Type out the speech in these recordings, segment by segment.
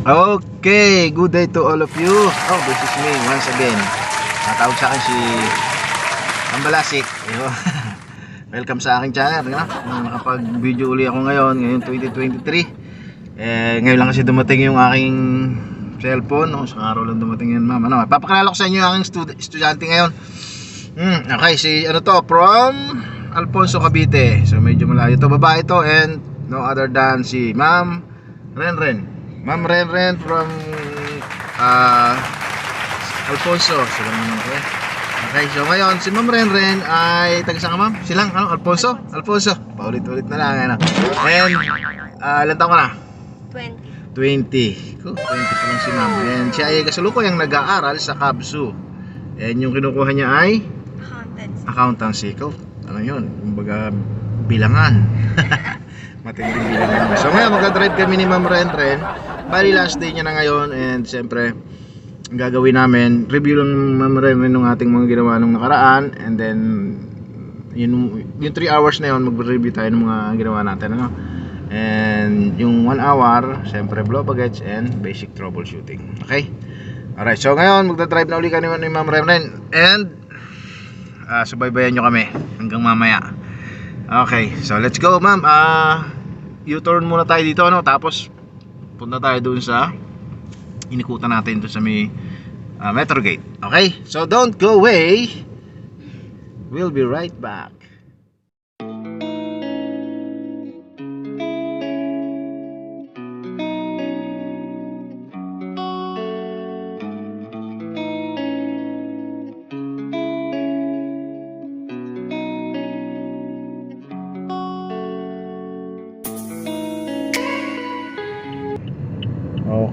Okay, good day to all of you. Oh, this is me once again. Natawag sa akin si Ambalasik. Welcome sa aking channel, no? Nakapag-video uli ako ngayon 2023. Ngayon lang kasi dumating yung aking cellphone. Isang araw lang dumating yan, ma'am. Papakilala ko sa inyo yung aking estudyante ngayon. Okay, si ano to, from Alfonso, Cavite. So medyo malayo to, babae to, and no other than si Ma'am Renren. Ma'am Renren from Alfonso. So okay, so ngayon si Ma'am Renren ay taga saan ka, ma'am? Silang ano, Alfonso? Alfonso. Paulit-ulit na lang ano. And ilan taon ka na? 20. 20 pa lang si ma'am. And siya ay kasalukuyang nag-aaral sa Kabsu. And yung kinukuha niya ay accountancy. Ano yun? Kumbaga bilangan. Matinding bilangan. So ngayon magdadrive kami ni Ma'am Renren. Bali last day niya na ngayon. And siyempre ang gagawin namin, review lang Ma'am Renren ng ating mga ginawa nung nakaraan. And then yung 3 hours na yun, mag-review tayo ng mga ginawa natin, ano? And yung 1 hour, siyempre blow baggage and basic troubleshooting. Okay? Alright, so ngayon magdadrive na uli kami ni Ma'am Renren. And subaybayan nyo kami hanggang mamaya. Okay, so let's go, ma'am. U-turn muna tayo dito, no? Tapos punta tayo dun sa inikutan natin dun sa may Metro Gate. Okay, so don't go away. We'll be right back.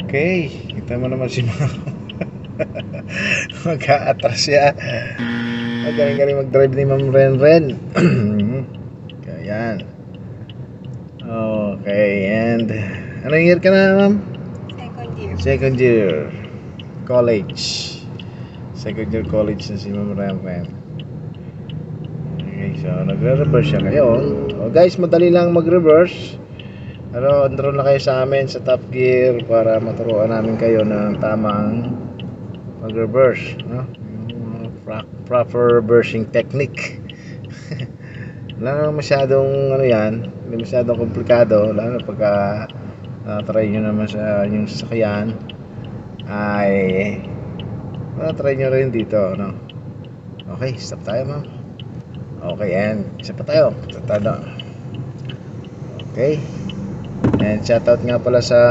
Okay, kita mo naman si Ma'am. Mag-a-atras siya. Magaling-galing mag-drive ni Ma'am Renren. Ayan. Okay, and anong year ka na, ma'am? Second year college. Second year college na si Ma'am Renren. Okay, so nagre-reverse siya ngayon. So guys, madali lang mag-reverse. Pero andun na kayo sa amin sa Top Gear para maturuan namin kayo ng tamang mag-reverse, no? Yung proper reversing technique. Wala na masyadong ano yan, hindi masyadong komplikado. Lalo pagka try nyo naman sa yung sasakyan ay try nyo rin dito, no? Okay, stop tayo, ma'am. Okay, and isa pa tayo. Okay. And shoutout nga pala sa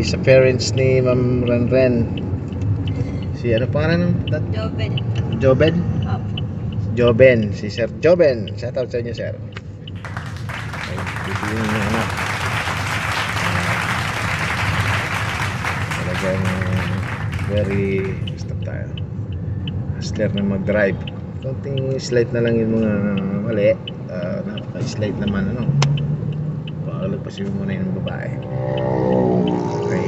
sa parents ni Ma'am Renren. Si ano pangalan ng Joben. Joben? Joben, si Sir Joben. Shoutout sa inyo, sir. Okay, bibigyan niyo na. Talagang very stop tayo. Hustler na mag-drive. Konting slight na lang yung mga mali. Napaka-slight naman, ano? Pakalagpasin mo muna yung babae. Okay.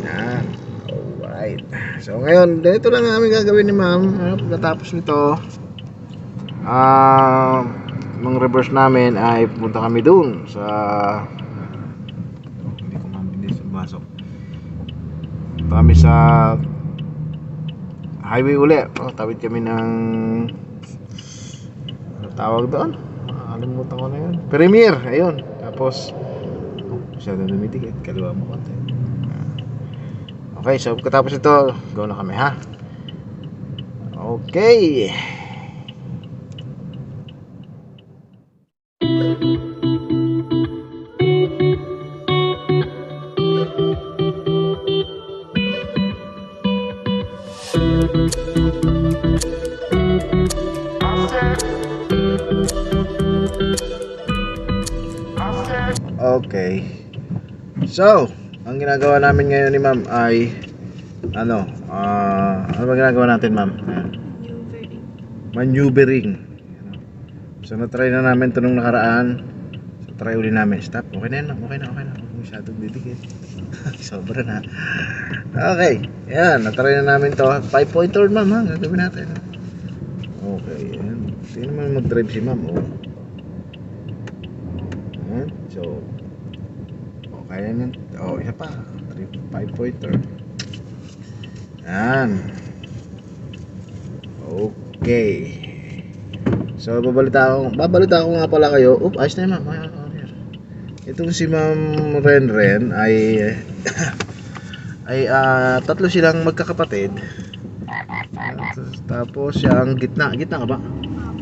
Yan. Alright. So ngayon, dito lang namin gagawin ni ma'am. Pagkatapos nito, mga reverse namin ay pupunta kami dun sa hindi ko mabilis ang basok. Punta kami sa highway uli. Tawid kami ng tawag doon, nakalimutan ko na yun, Premier, ayun. Tapos masyadong dumitikit, kaliwa mo konti. Okay, so katapos ito, go na kami, ha? Okay. Okay. So, ang ginagawa namin ngayon ni ma'am ay ano ba ginagawa natin, ma'am? Maneuvering. So, na-try na namin ito nung nakaraan. So, try uli namin. Stop. Okay na yan. Okay na. Masyadong didikit. Sobra na. Okay. Yan. Na-try na namin to. 5-pointer, ma'am, ha? Gagawin natin. Okay. Yan. Tingnan naman mag-drive si ma'am. Oh. So, kaya nun. Isa pa. 5-pointer. Yan. Okay. So, babalita ko nga pala kayo. Ayos na yun, ma'am. Itong si Ma'am Renren ay tatlo silang magkakapatid. Tapos siya ang gitna ka ba?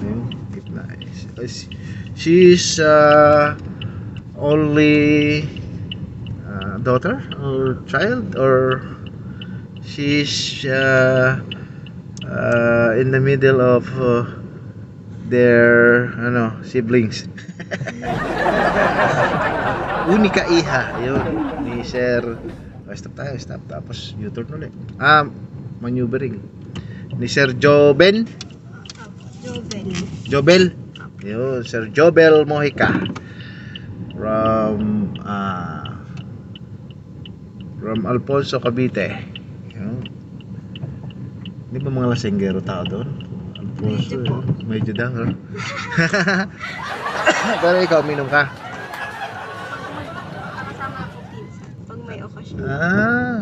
Ayun, gitna. She's only daughter or child, or she's in the middle of their siblings. Unika iha, yun, ni Sir. Stop, tapos U-turn ulit. Maneuvering ni Sir Jobel. Yun, Sir Jobel Mojica from Alfonso, Cavite. Yun. Hindi ba mga lasenggero tao doon? Alfonso, medyo daw. Pero ikaw, minom ka?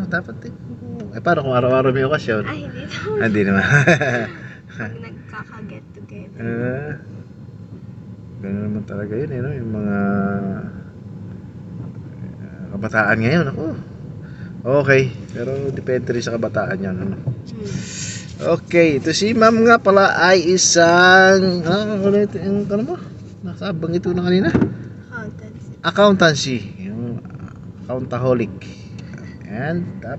Dapat paano kung araw-araw may okasyon? Hindi naman. Hindi naman. Pag nagkaka-get together. Gano'n naman talaga yun, no? Yung mga kabataan ngayon, ako. Okay, pero depende rin sa kabataan yan, ano? Okay, ito si ma'am nga pala ay isang ulit yung mo? Nasabang ito na kanina? Accountancy. Yung accountaholic. And tap.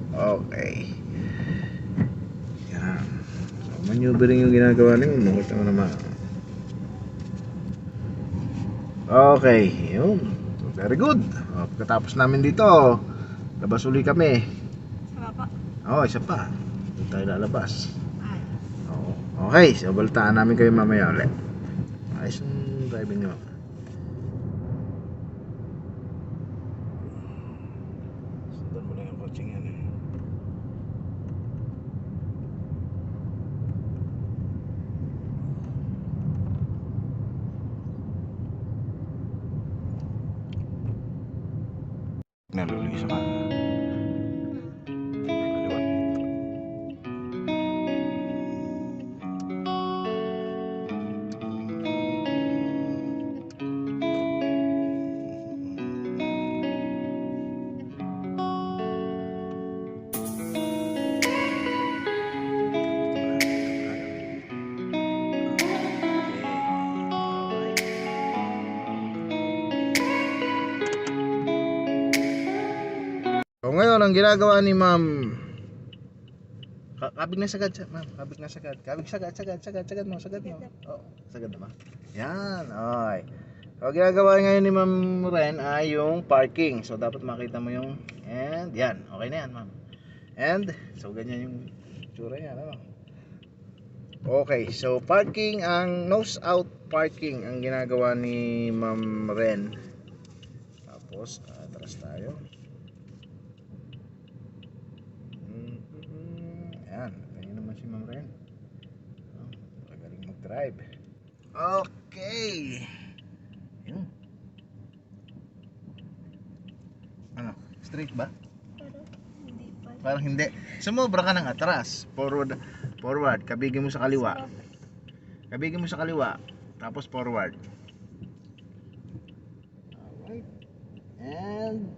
Okay. Yan. So, maneuvering yung ginagawa niyo. Makita mo naman. Okay. Yun. So, very good. Pagkatapos namin dito, labas uli kami. Sama pa? Isa pa. Doon tayo lalabas. Okay. So, balitaan namin kayo mamaya ulit. Ayos yung driving nyo. Sundan mo lang yung coaching yan eh. Nalulis ka. So ngayon ang ginagawa ni Ma'am, kabig na sagad, ma'am, kabig sagad mo. Sagad na ba? Yan, okay. So ginagawa ngayon ni Ma'am Ren ay yung parking. So dapat makita mo yung, and yan, okay na yan, ma'am. And so ganyan yung tsura yan, ano? Okay, so parking, ang nose out parking ang ginagawa ni Ma'am Ren. Tapos atras tayo. Ayan, ganyan naman si Ma'am Ren. Magaling mag-drive. Okay. Yun. Ano? Straight ba? Hindi pa. Parang hindi. Sumobra ka ng atras. Forward. Kabigin mo sa kaliwa. Tapos forward. Alright. And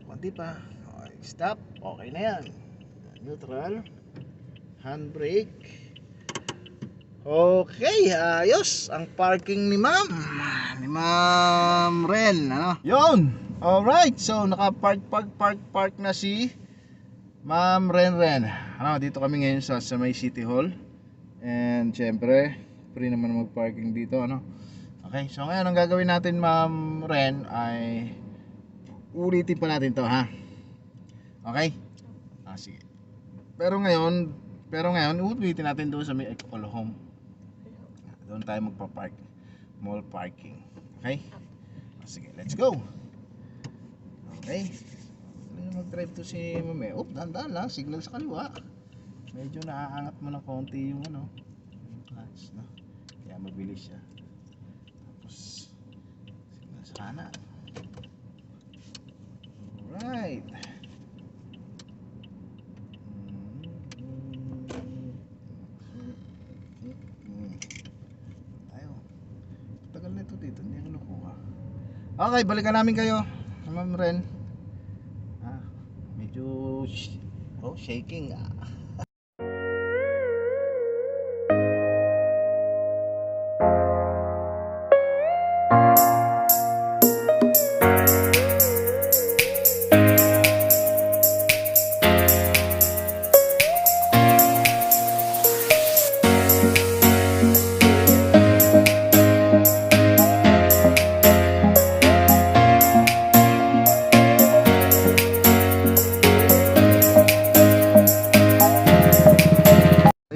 konti pa. Okay, stop. Okay na yan. Neutral. Handbrake. Okay, ayos ang parking ni Ma'am Ren, ano? Yun. Alright, so naka-park na si Ma'am Ren. Ano, dito kami ngayon sa may City Hall. And syempre, free naman mag-parking dito, ano? Okay, so ngayon ang gagawin natin, Ma'am Ren, ay ulitin pa natin 'to, ha? Okay? Sige. Pero ngayon, ulitin natin doon sa may Ecolhome. Doon tayo magpa-park. Mall parking. Okay? Sige, let's go. Okay. Mag-drive to si Mame. Dahan-dahan lang. Signal sa kaliwa. Medyo naaangat mo ng konti yung yung clutch, no? Kaya mabilis siya. Tapos signal sa kanan. Okay, balikan namin kayo. Ma'am Ren. Medyo shaking.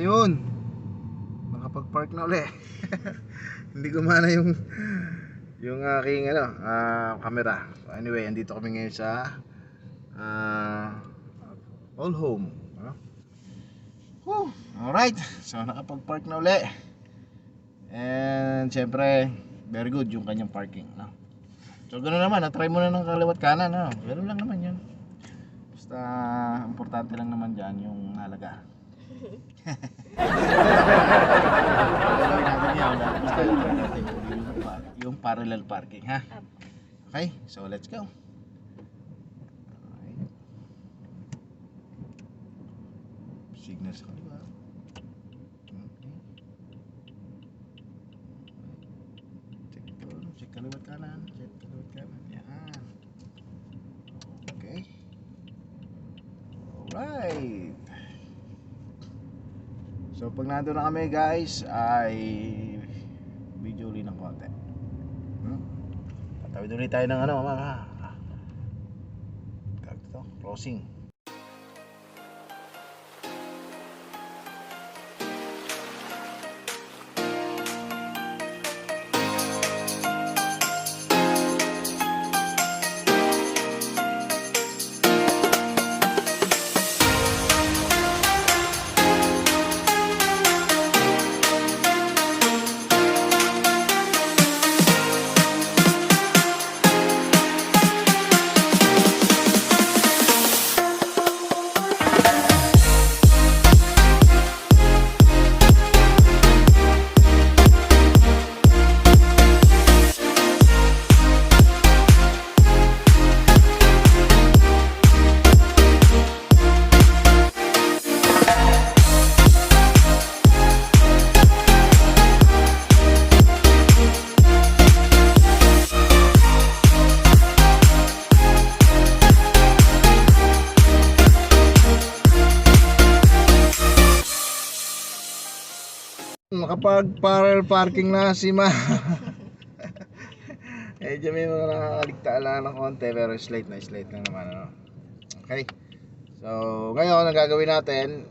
Ayun. Nakapag-park na uli. Hindi gumana yung aking camera. Anyway, andito kami ngayon sa Old Home. Alright. So nakapag-park na uli. And syempre, very good yung kanyang parking, no? So ganoon naman, try mo na ng kaliwat kanan, no? Ganoon lang naman 'yan. Basta importante lang naman diyan yung halaga. Yung parallel parking, ha? Okay, so let's go. Signal sa kaliwa. Check kaliwat kanan. Check kaliwat kanan. Yan. Okay. Alright. So pag nandun na kami guys ay video ulit ng konti. Tatawid ulit tayo ng crossing. Nakapag-parallel parking na si Ma. Medyo may mga nakakaligtaan lang ng konti pero slate lang naman, ano? Okay. So, ngayon ang gagawin natin,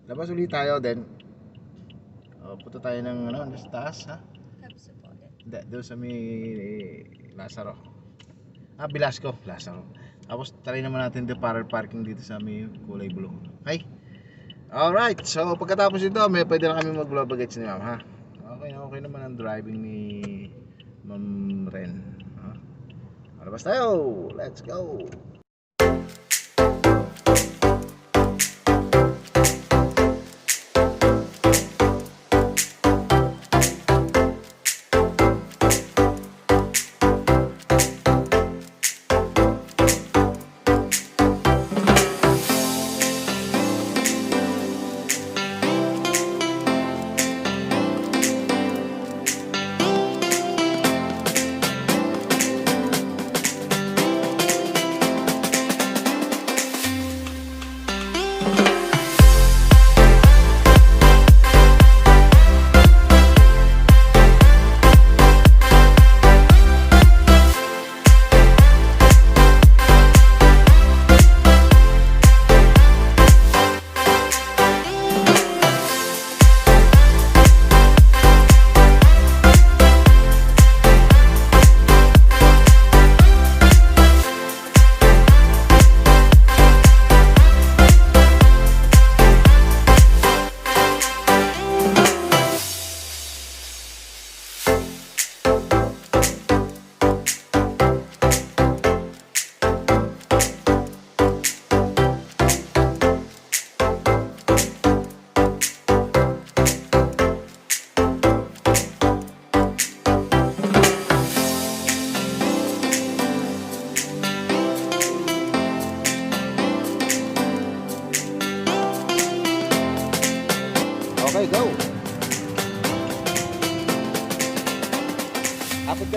labas ulit tayo then punta tayo ng sa taas, ha? Hindi, doon sa may Lazaro. Velasco, Lazaro. Tapos try naman natin the parallel parking dito sa may kulay blue. Okay? Alright, so pagkatapos ito, pwede na kami mag-vlog-bagets ni Ma'am, ha? Okay naman ang driving ni Ma'am Ren, ha? Malabas tayo! Let's go!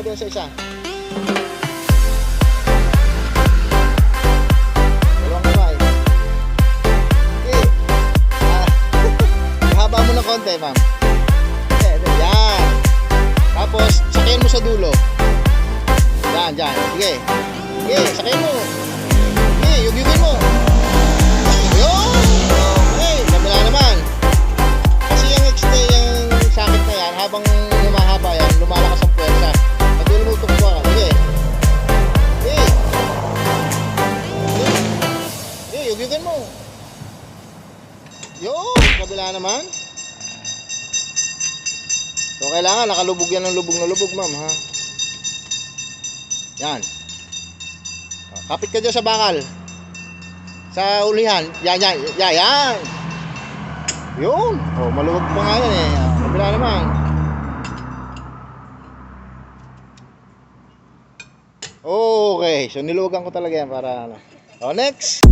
ka doon sa isa. Dalawang kamay. Okay. Ihaba mo ng konti, ma'am. Okay, yan. Tapos, sakyan mo sa dulo. Yan, dyan. Sige. Sige, sakyan mo. Sige, yugin mo. Yun! Okay, kabila naman. Kasi yung sakit na yan, habang humahaba yan, lumalakas ang puwersa. Patuloy mo tukwa ka. Sige. Sige. Sige, yugin mo. Yun, kabila naman. So, kailangan nakalubog yan ng lubog na lubog, ma'am, ha? Yan. Kapit ka dyan sa bakal. Sa ulihan. Yan, yan, yan, yan. Yun. Oh, maluwag pa nga yan eh. Kabila naman. Okay. So, niluwagan ko talaga yan para ano. So, next.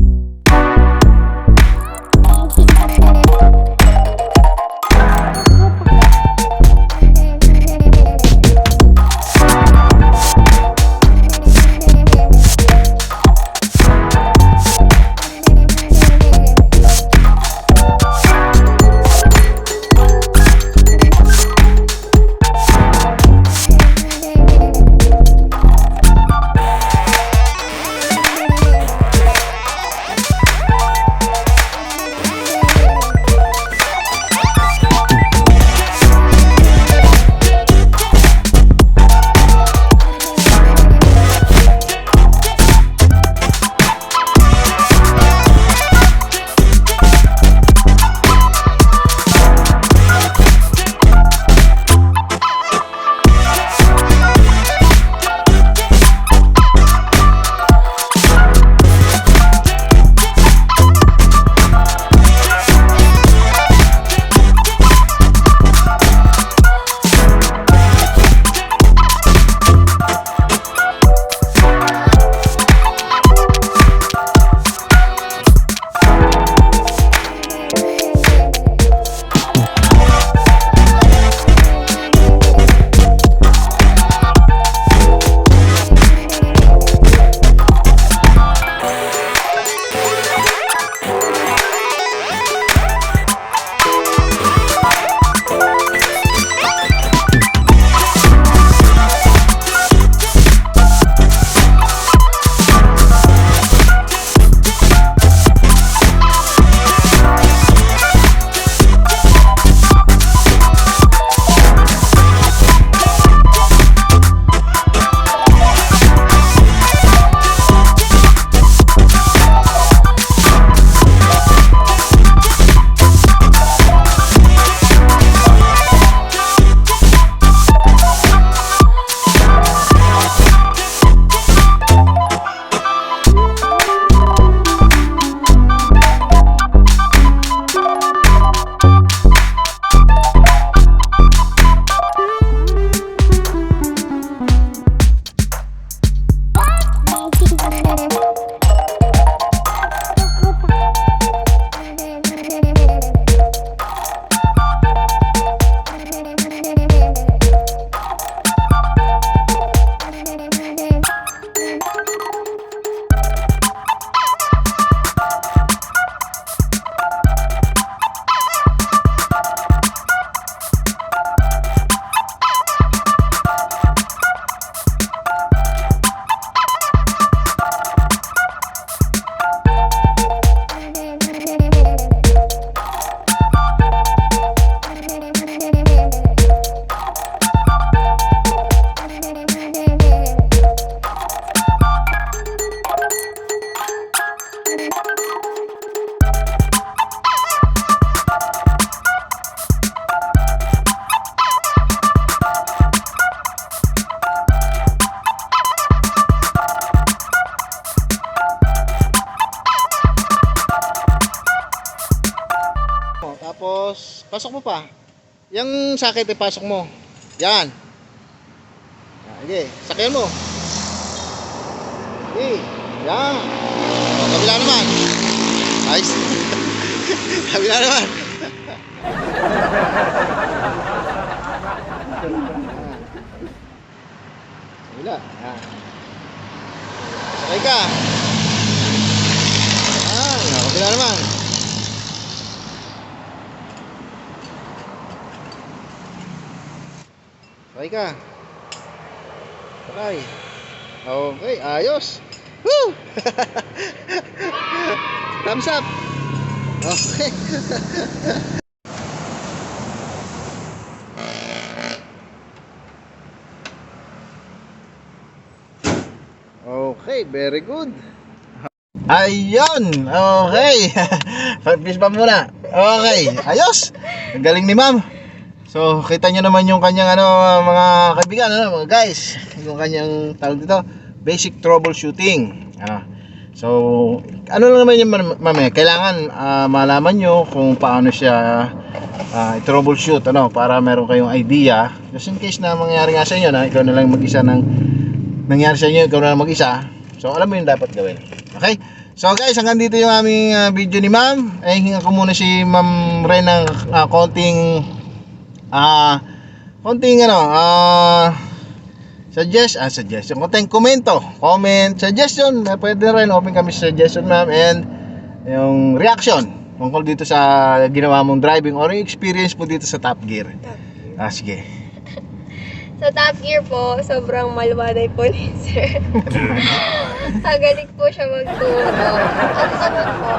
Tapos, pasok mo pa. Yung sakit, ipasok mo. Yan. Okay, sakyan mo. Okay, yan. O, kabila naman. Ayos. Kabila naman. kabila. Yan. Sakay ka. Yan, kabila naman. Sakay ka. Sakay. Okay, ayos. Woo! Thumbs up. Okay. Okay, very good. Ayun, okay. Fist bump muna. Okay, ayos. Ang galing ni ma'am. So, kita nyo naman yung kanyang mga kaibigan, mga guys. Yung kanyang tawag dito, basic troubleshooting. So, ano lang naman yung ma'am, kailangan malaman nyo kung paano siya i-troubleshoot, para meron kayong idea. Just in case na mangyari nga sa inyo na ikaw na lang mag-isa nangyari sa inyo, ikaw na lang mag-isa. So, alam mo yung dapat gawin. Okay? So, guys, hanggang dito yung aming video ni ma'am. Hinga ko muna si ma'am Ren ng konting suggestion, konting comment, suggestion. Pwede rin, open kami sa suggestion, ma'am. And yung reaction tungkol dito sa ginawa mong driving or yung experience mo dito sa Top Gear. Sige. Sa Top Gear po, sobrang malwanay po ni sir. Magaling po siya magturo. At naman po,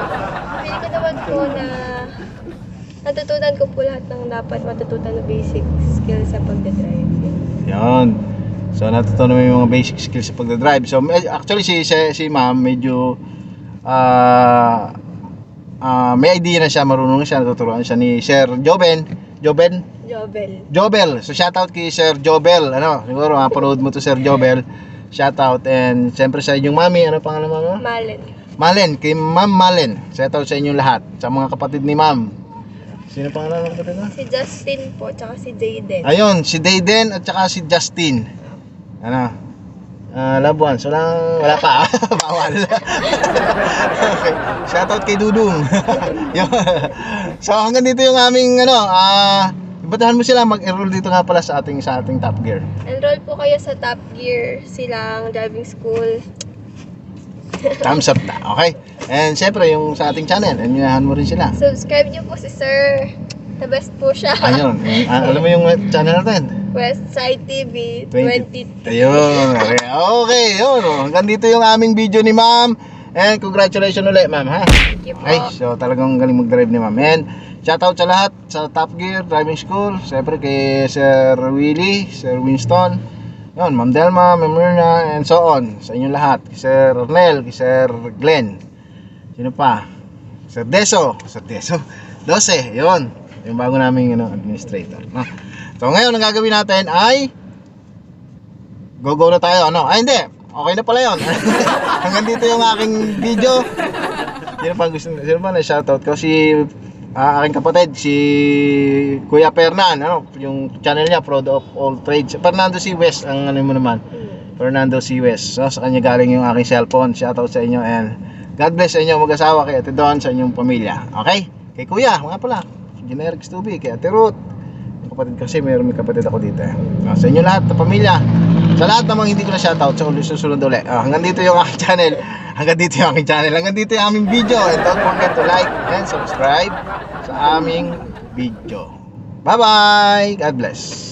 pili ko naman po na natutunan ko po lahat ng dapat matutunan na basic skills sa pagdadrive. Yan. So natutunan mo yung mga basic skills sa pagdadrive. So actually si ma'am medyo may idea na siya, marunong siya, natuturuan siya ni Sir Jobel. So shoutout kay Sir Jobel. Siguro mapanood mo to Sir Jobel. Shoutout, and siyempre sa inyong mami, ano pangalan mo? Malen, kay Ma'am Malen. Shoutout sa inyong lahat, sa mga kapatid ni Ma'am. Sino pangalan ng kapatid mo? Si Justin po, tsaka si Jayden. Ayun, si Jayden at saka si Justin. Labuan. So wala pa. Bawal. Okay. Shoutout kay Dudung. So hanggang dito yung aming ibatahan mo sila mag-enroll dito nga pala sa ating Top Gear. Enroll po kayo sa Top Gear, silang driving school. Thumbs up na, okay? And syempre yung sa ating channel, enyahan mo rin sila. Subscribe niyo po si Sir. The best po siya. Ayun, alam mo yung channel natin? Westside TV 20. Ayun, okay, yun. Hanggang dito yung aming video ni ma'am. And congratulations ulit, ma'am, ha? Thank you po. Okay, so talagang galing mag-drive ni ma'am. And shoutout sa lahat sa Top Gear Driving School. Siyempre kay Sir Willie, Sir Winston, yun, Ma'am Delma, Ma'am Myrna, and so on. Sa inyong lahat. Kay Sir Ernel, kay Sir Glenn. Sino pa? Sir Deso. 12, yun. Yung bago naming administrator. So ngayon, ang gagawin natin ay go na tayo. Hindi. Okay na pala yun. Hanggang dito yung aking video. Sino pa na shoutout ko? Si aking kapatid, si Kuya Fernan, yung channel niya, Proud of All Trades. Fernando C. West, ang mo naman. Fernando C. West. So, sa kanya galing yung aking cellphone. Shoutout sa inyo, and God bless sa inyo mag-asawa, kay Ate Don, sa inyong pamilya. Okay? Kay Kuya, mga pala. Generic Stubby, kay Ate Ruth. Yung kapatid kasi, may kapatid ako dito. Sa inyo lahat, na pamilya. Sa lahat namang hindi ko na shoutout, sa susunod ulit. Hanggang dito yung aking channel. Hanggang dito yung aming video. And don't forget to like and subscribe sa aming video. Bye-bye! God bless!